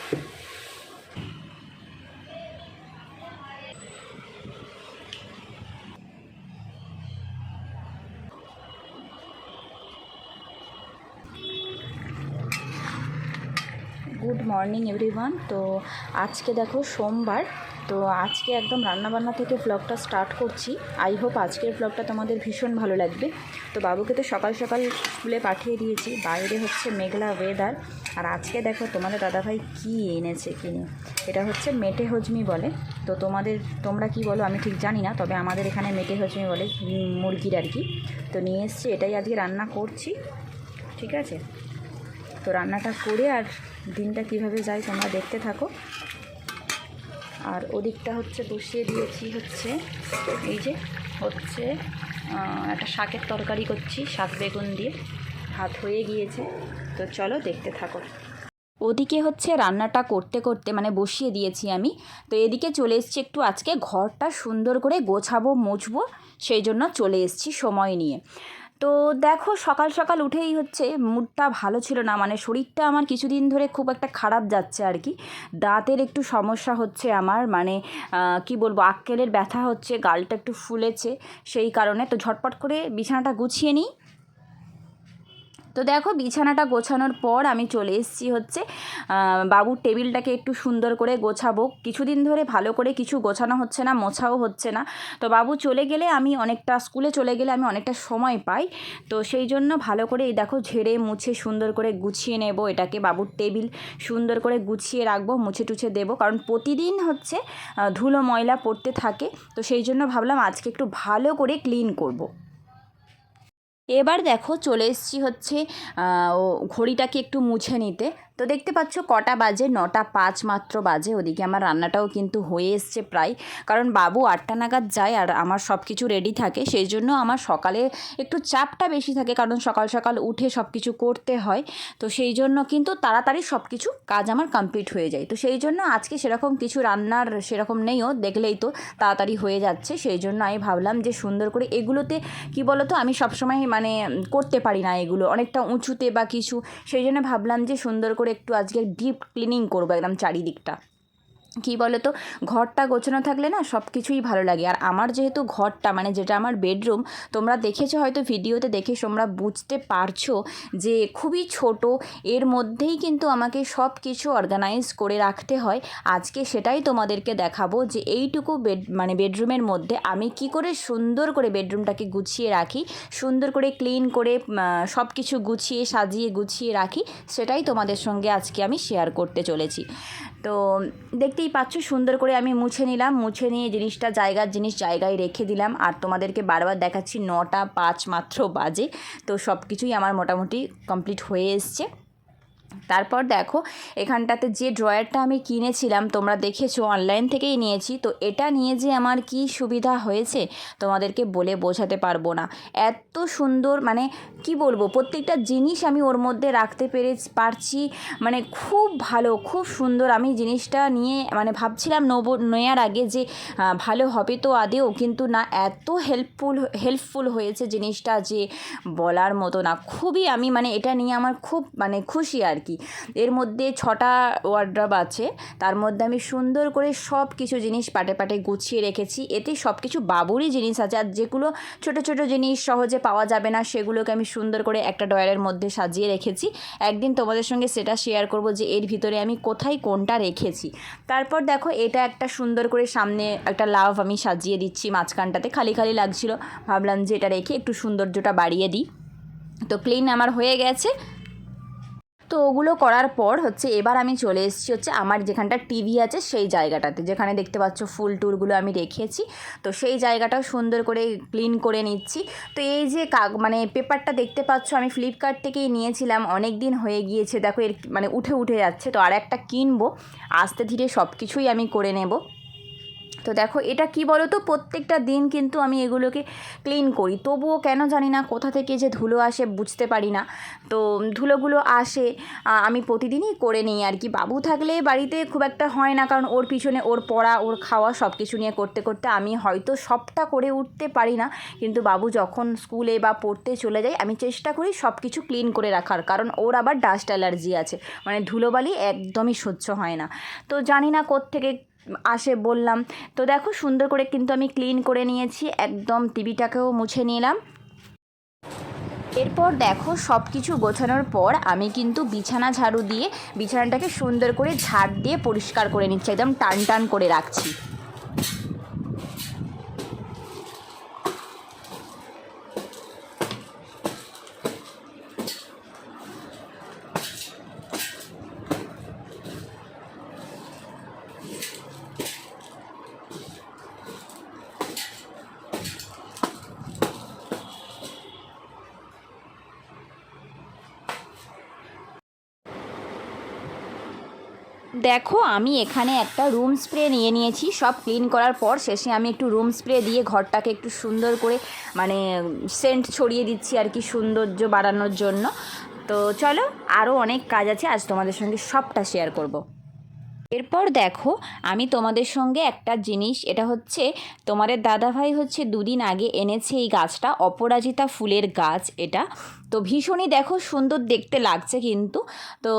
Good morning everyone. তো আজকে দেখো সোমবার, তো আজকে একদম রান্নাবান্না থেকে ব্লগটা স্টার্ট করছি। আই হোপ আজকের ব্লগটা তোমাদের ভীষণ ভালো লাগবে। তো বাবুকে তো সকাল সকাল স্কুলে পাঠিয়ে দিয়েছি, বাইরে হচ্ছে মেঘলা ওয়েদার। আর আজকে দেখো তোমাদের দাদাভাই কী এনেছে কিনে, এটা হচ্ছে মেটে হজমি বলে। তো তোমরা কি বলো আমি ঠিক জানি না, তবে আমাদের এখানে মেটে হজমি বলে, মুরগির আর কি। তো নিয়ে এসছি, এটাই আজকে রান্না করছি, ঠিক আছে। তো রান্নাটা করে আর দিনটা কিভাবে যায় তোমরা দেখতে থাকো। আর ওদিকটা হচ্ছে বসিয়ে দিয়েছি হচ্ছে এই যে হচ্ছে একটা শাকের তরকারি করছি, শাক বেগুন দিয়ে। ভাত হয়ে গিয়েছে, তো চলো দেখতে থাকো। ওদিকে হচ্ছে রান্নাটা করতে করতে মানে বসিয়ে দিয়েছি আমি, তো এদিকে চলে এসেছি একটু আজকে ঘরটা সুন্দর করে গোছাবো মুছবো, সেই জন্য চলে এসেছি সময় নিয়ে। তো দেখো সকাল সকাল উঠেই হচ্ছে মুডটা ভালো ছিল না, মানে শরীরটা আমার কিছুদিন ধরে খুব একটা খারাপ যাচ্ছে আর কি। দাঁতের একটু সমস্যা হচ্ছে আমার, মানে কি বলবো, আক্কেলের ব্যথা হচ্ছে, গালটা একটু ফুলেছে, সেই কারণে তো ঝটপট করে বিছানাটা গুছিয়ে নিই। তো দেখো বিছানাটা গোছানোর পর আমি চলে এসেছি হচ্ছে বাবুর টেবিলটাকে একটু সুন্দর করে গোছাবো। কিছুদিন ধরে ভালো করে কিছু গোছানো হচ্ছে না, মোছাও হচ্ছে না। তো বাবু চলে গেলে আমি অনেকটা, স্কুলে চলে গেলে আমি অনেকটা সময় পাই, তো সেই জন্য ভালো করে এই দেখো ঝেড়ে মুছে সুন্দর করে গুছিয়ে নেব এটাকে। বাবুর টেবিল সুন্দর করে গুছিয়ে রাখবো, মুছে টুছে দেবো, কারণ প্রতিদিন হচ্ছে ধুলো ময়লা পড়তে থাকে। তো সেই জন্য ভাবলাম আজকে একটু ভালো করে ক্লিন করব। এবার দেখো চলে এসেছি হচ্ছে ঘড়িটাকে একটু মুছে নিতে। তো দেখতে পাচ্ছ কটা বাজে, 9:05 মাত্র বাজে। ওদিকে আমার রান্নাটাও কিন্তু হয়ে এসছে প্রায়, কারণ বাবু 8টা নাগাদ যায় আর আমার সব কিছু রেডি থাকে, সেই জন্য আমার সকালে একটু চাপটা বেশি থাকে, কারণ সকাল সকাল উঠে সব কিছু করতে হয়। তো সেই জন্য কিন্তু তাড়াতাড়ি সব কিছু কাজ আমার কমপ্লিট হয়ে যায়। তো সেই জন্য আজকে সেরকম কিছু রান্নার সেরকম নেইও, দেখলেই তো তাড়াতাড়ি হয়ে যাচ্ছে। সেই জন্য আমি ভাবলাম যে সুন্দর করে এগুলোতে কি বলো তো, আমি সবসময় মানে করতে পারি না এগুলো, অনেকটা উঁচুতে বা কিছু, সেই জন্য ভাবলাম যে সুন্দর করে একটু আজকে ডিপ ক্লিনিং করবো একদম চারিদিকটা। কী বলো তো, ঘরটা গোছানো থাকলে না সব কিছুই ভালো লাগে। আর আমার যেহেতু ঘরটা মানে যেটা আমার বেডরুম, তোমরা দেখেছো হয়তো ভিডিওতে, দেখে তোমরা বুঝতে পারছো যে খুবই ছোট, এর মধ্যেই কিন্তু আমাকে সব কিছু অর্গানাইজ করে রাখতে হয়। আজকে সেটাই তোমাদেরকে দেখাবো যে এইটুকু বেডরুমের মধ্যে আমি কি করে সুন্দর করে বেডরুমটাকে গুছিয়ে রাখি, সুন্দর করে ক্লিন করে সব কিছু গুছিয়ে সাজিয়ে গুছিয়ে রাখি, সেটাই তোমাদের সঙ্গে আজকে আমি শেয়ার করতে চলেছি। তো দেখতেই পাচ্ছ সুন্দর করে আমি মুছে নিলাম, মুছে নিয়ে জিনিসটা জায়গার জিনিস জায়গায় রেখে দিলাম। আর তোমাদেরকে বারবার দেখাচ্ছি 9:05 মাত্র বাজে, তো সব কিছুই আমার মোটামুটি কমপ্লিট হয়ে এসছে। তারপর দেখো এখানটাতে যে ড্রয়ারটা আমি কিনেছিলাম, তোমরা দেখেছো অনলাইন থেকেই নিয়েছি, তো এটা নিয়ে যে আমার কি সুবিধা হয়েছে তোমাদেরকে বলে বোঝাতে পারবো না। এত সুন্দর, মানে কি বলবো, প্রত্যেকটা জিনিস আমি ওর মধ্যে রাখতে পারছি, মানে খুব ভালো, খুব সুন্দর। আমি জিনিসটা নিয়ে মানে ভাবছিলাম নেওয়ার আগে যে ভালো হবে তো আদেও, কিন্তু না, এত হেল্পফুল হয়েছে জিনিসটা যে বলার মতো না। খুবই আমি মানে এটা নিয়ে আমার খুব মানে খুশি আর কি। এর মধ্যে 6টা ওয়ার্ড্রব আছে, তার মধ্যে আমি সুন্দর করে সব কিছু জিনিস পাটে পাটে গুছিয়ে রেখেছি। এতে সব কিছু বাবুরই জিনিস আছে, আর যেগুলো ছোটো ছোটো জিনিস সহজে পাওয়া যাবে না সেগুলোকে আমি সুন্দর করে একটা ড্রয়ারের মধ্যে সাজিয়ে রেখেছি। একদিন তোমাদের সঙ্গে সেটা শেয়ার করব যে এর ভিতরে আমি কোথায় কোনটা রেখেছি। তারপর দেখো এটা একটা সুন্দর করে সামনে একটা লাভ আমি সাজিয়ে দিচ্ছি, মাঝখানটাতে খালি খালি লাগছিল, ভাবলাম যে এটা রেখে একটু সৌন্দর্যটা বাড়িয়ে দিই। তো ক্লিন আমার হয়ে গেছে। তো ওগুলো করার পর হচ্ছে এবার আমি চলে এসেছি হচ্ছে আমার যেখানটা টিভি আছে সেই জায়গাটাতে, যেখানে দেখতে পাচ্ছ ফুল টুলগুলো আমি রেখেছি। তো সেই জায়গাটাও সুন্দর করে ক্লিন করে নিচ্ছি। তো এই যে মানে পেপারটা দেখতে পাচ্ছ আমি ফ্লিপকার্ট থেকেই নিয়েছিলাম, অনেক দিন হয়ে গিয়েছে, দেখো এর মানে উঠে উঠে যাচ্ছে। তো আর একটা কিনবো, আস্তে ধীরে সব কিছুই আমি করে নেব। তো দেখো এটা কি বলো তো, প্রত্যেকটা দিন কিন্তু আমি এগুলোকে ক্লিন করি, তবুও কেন জানি না কোথা থেকে যে ধুলো আসে বুঝতে পারি না। তো ধুলোগুলো আসে, আমি প্রতিদিনই করে নিই আর কি। বাবু থাকলে বাড়িতে খুব একটা হয় না, কারণ ওর পিছনে ওর পড়া ওর খাওয়া সব কিছু নিয়ে করতে করতে আমি হয়তো সবটা করে উঠতে পারি না, কিন্তু বাবু যখন স্কুলে বা পড়তে চলে যায় আমি চেষ্টা করি সব কিছু ক্লিন করে রাখার, কারণ ওর আবার ডাস্ট অ্যালার্জি আছে, মানে ধুলোবালি একদমই সহ্য হয় না। তো জানি না কোত্থেকে আসে বললাম। তো দেখো সুন্দর করে কিন্তু আমি ক্লিন করে নিয়েছি, একদম টিভিটাকেও মুছে নিলাম। এরপর দেখো সব কিছু গোছানোর পর আমি কিন্তু বিছানা ঝাড়ু দিয়ে বিছানাটাকে সুন্দর করে ঝাড় দিয়ে পরিষ্কার করে নিচ্ছি, একদম টান টান করে রাখছি। দেখো আমি এখানে একটা রুম স্প্রে নিয়ে নিয়েছি, সব ক্লিন করার পর শেষে আমি একটু রুম স্প্রে দিয়ে ঘরটাকে একটু সুন্দর করে মানে সেন্ট ছড়িয়ে দিচ্ছি আর কি, সৌন্দর্য বাড়ানোর জন্য। তো চলো, আরও অনেক কাজ আছে, আজ তোমাদের সঙ্গে সবটা শেয়ার করব। এরপর দেখো আমি তোমাদের সঙ্গে একটা জিনিস, এটা হচ্ছে তোমাদের দাদাভাই হচ্ছে দুদিন আগে এনেছে এই গাছটা, অপরাজিতা ফুলের গাছ এটা। তো ভীষণই দেখো সুন্দর দেখতে লাগছে কিন্তু। তো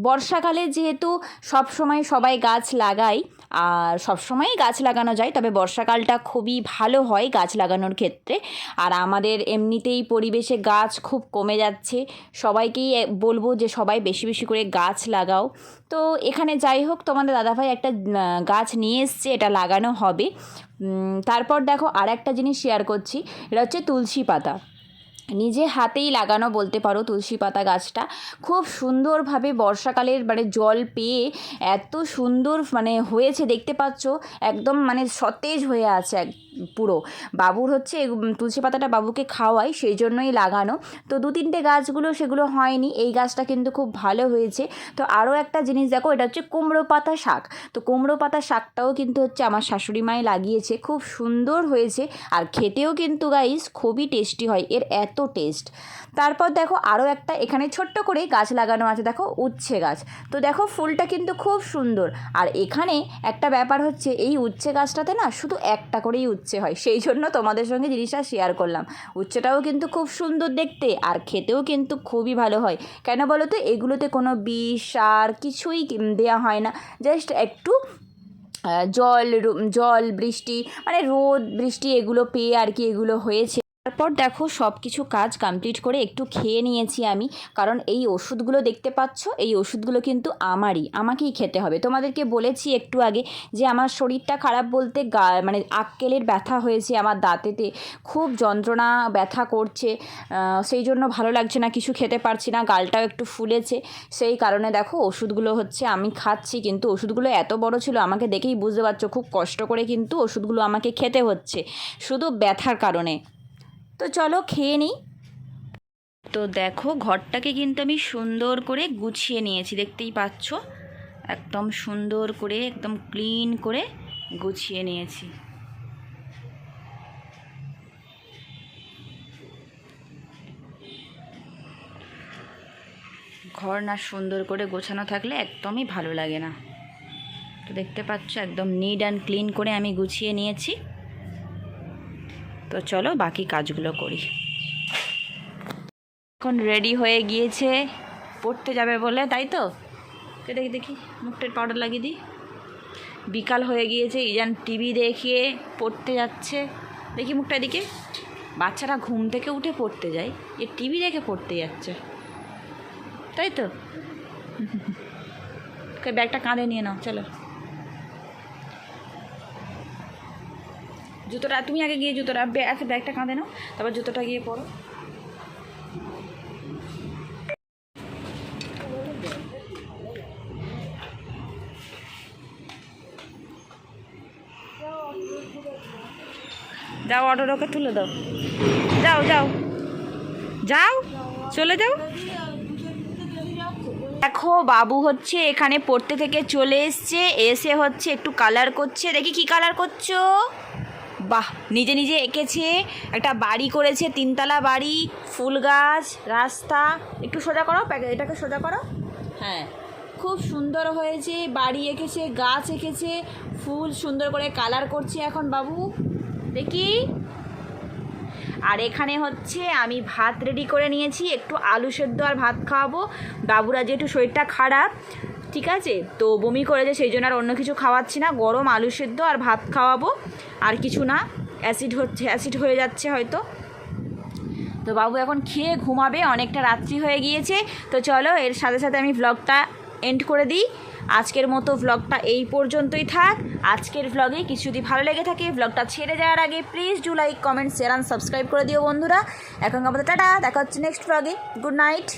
বর্ষাকালে যেহেতু সব সময় সবাই গাছ লাগায়, আর সব সময়ই গাছ লাগানো যায়, তবে বর্ষাকালটা খুবই ভালো হয় গাছ লাগানোর ক্ষেত্রে। আর আমাদের এমনিতেই পরিবেশে গাছ খুব কমে যাচ্ছে, সবাইকেই বলবো যে সবাই বেশি বেশি করে গাছ লাগাও। তো এখানে যাই হোক তোমাদের দাদাভাই একটা গাছ নিয়ে এসছে, এটা লাগানো হবে। তারপর দেখো আর একটা জিনিস শেয়ার করছি, এটা হচ্ছে তুলসী পাতা, নিজে হাতেই লাগানো বলতে পারো তুলসী পাতা গাছটা। খুব সুন্দরভাবে বর্ষাকালের মানে জল পেয়ে এত সুন্দর মানে হয়েছে, দেখতে পাচ্ছ একদম মানে সতেজ হয়ে আছে পুরো। বাবুর হচ্ছে তুলসী পাতাটা বাবুকে খাওয়াই, সেই জন্যই লাগানো। তো 2-3টে গাছগুলো সেগুলো হয়নি, এই গাছটা কিন্তু খুব ভালো হয়েছে। তো আরও একটা জিনিস দেখো, এটা হচ্ছে কুমড়ো পাতা শাক। তো কুমড়ো পাতা শাকটাও কিন্তু হচ্ছে আমার শাশুড়ি মাই লাগিয়েছে, খুব সুন্দর হয়েছে, আর খেতেও কিন্তু গাইস খুবই টেস্টি হয়, এর এত টেস্ট। তারপর দেখো আরও একটা এখানে ছোট্ট করে গাছ লাগানো আছে, দেখো উচ্ছে গাছ। তো দেখো ফুলটা কিন্তু খুব সুন্দর। আর এখানে একটা ব্যাপার হচ্ছে, এই উচ্ছে গাছটাতে না শুধু একটা করেই উচ্ছে হয়, সেই জন্য তোমাদের সঙ্গে জিনিসটা শেয়ার করলাম। উচ্ছেটাও কিন্তু খুব সুন্দর দেখতে, আর খেতেও কিন্তু খুবই ভালো হয়। কেন বলো তো, এগুলোতে কোনো বিষ সার কিছুই দেওয়া হয় না, জাস্ট একটু জল বৃষ্টি মানে রোদ বৃষ্টি এগুলো পেয়ে আর কি এগুলো হয়েছে। তারপর দেখো সব কিছু কাজ কমপ্লিট করে একটু খেয়ে নিয়েছি আমি, কারণ এই ওষুধগুলো দেখতে পাচ্ছ, এই ওষুধগুলো কিন্তু আমাকেই খেতে হবে। তোমাদেরকে বলেছি একটু আগে যে আমার শরীরটা খারাপ বলতে মানে আক্কেলের ব্যথা হয়েছে, আমার দাঁতেতে খুব যন্ত্রণা ব্যথা করছে, সেই জন্য ভালো লাগছে না, কিছু খেতে পারছি না, গালটাও একটু ফুলেছে, সেই কারণে দেখো ওষুধগুলো হচ্ছে আমি খাচ্ছি। কিন্তু ওষুধগুলো এত বড় ছিল, আমাকে দেখেই বুঝতে পারছো খুব কষ্ট করে কিন্তু ওষুধগুলো আমাকে খেতে হচ্ছে, শুধু ব্যথার কারণে। তো চলো খেয়ে নিই। তো দেখো ঘরটাকে কিন্তু আমি সুন্দর করে গুছিয়ে নিয়েছি, দেখতেই পাচ্ছ একদম সুন্দর করে একদম ক্লিন করে গুছিয়ে নিয়েছি। ঘর না সুন্দর করে গোছানো থাকলে একদমই ভালো লাগে না। তো দেখতে পাচ্ছ একদম নিট অ্যান্ড ক্লিন করে আমি গুছিয়ে নিয়েছি। তো চলো বাকি কাজগুলো করি। এখন রেডি হয়ে গিয়েছে পড়তে যাবে বলে, তাই তো? দেখি দেখি মুখটার পাউডার লাগিয়ে দিই। বিকাল হয়ে গিয়েছে, ইজান টিভি দেখিয়ে পড়তে যাচ্ছে, দেখি মুখটা দিকে। বাচ্চারা ঘুম থেকে উঠে পড়তে যায়, এ টিভি দেখে পড়তে যাচ্ছে, তাই তো? ব্যাগটা কাঁধে নিয়ে নাও, চলো। জুতোটা তুমি আগে গিয়ে জুতোটা ব্যাগটা কাঁধে নাও, তারপর জুতোটা গিয়ে পরো। যাও অটোটাকে তুলে দাও, যাও যাও যাও, চলে যাও। দেখো বাবু হচ্ছে এখানে পড়তে থেকে চলে এসছে, এসে হচ্ছে একটু কালার করছে। দেখি কি কালার করছো? বাহ, নিজে নিজে এঁকেছে, একটা বাড়ি করেছে, 3তলা বাড়ি, ফুল গাছ, রাস্তা। একটু সোজা করো, এটাকে সোজা করো। হ্যাঁ, খুব সুন্দর হয়েছে, বাড়ি এঁকেছে, গাছ এঁকেছে, ফুল সুন্দর করে কালার করছে এখন বাবু। দেখি। আর এখানে হচ্ছে আমি ভাত রেডি করে নিয়েছি, একটু আলু সেদ্ধ আর ভাত খাওয়াবো। বাবুরা যে একটু শরীরটা খারাপ, ঠিক আছে, তো বমি করেছে, সেই জন্য আর অন্য কিছু খাওয়াচ্ছি না। গরম আলু সেদ্ধ আর ভাত খাওয়াবো, আর কিছু না। অ্যাসিড হয়ে যাচ্ছে হয়তো। তো বাবু এখন খেয়ে ঘুমাবে, অনেকটা রাত্রি হয়ে গিয়েছে। তো চলো, এর সাথে সাথে আমি ভ্লগটা এন্ড করে দিই। আজকের মতো ভ্লগটা এই পর্যন্তই থাক। আজকের ভ্লগে কিছু যদি ভালো লেগে থাকে, ভ্লগটা ছেড়ে যাওয়ার আগে please do like, comment, share and subscribe করে দিও বন্ধুরা। এখন আমাদের টাটা, দেখা হচ্ছে নেক্সট ভ্লগে। Good night.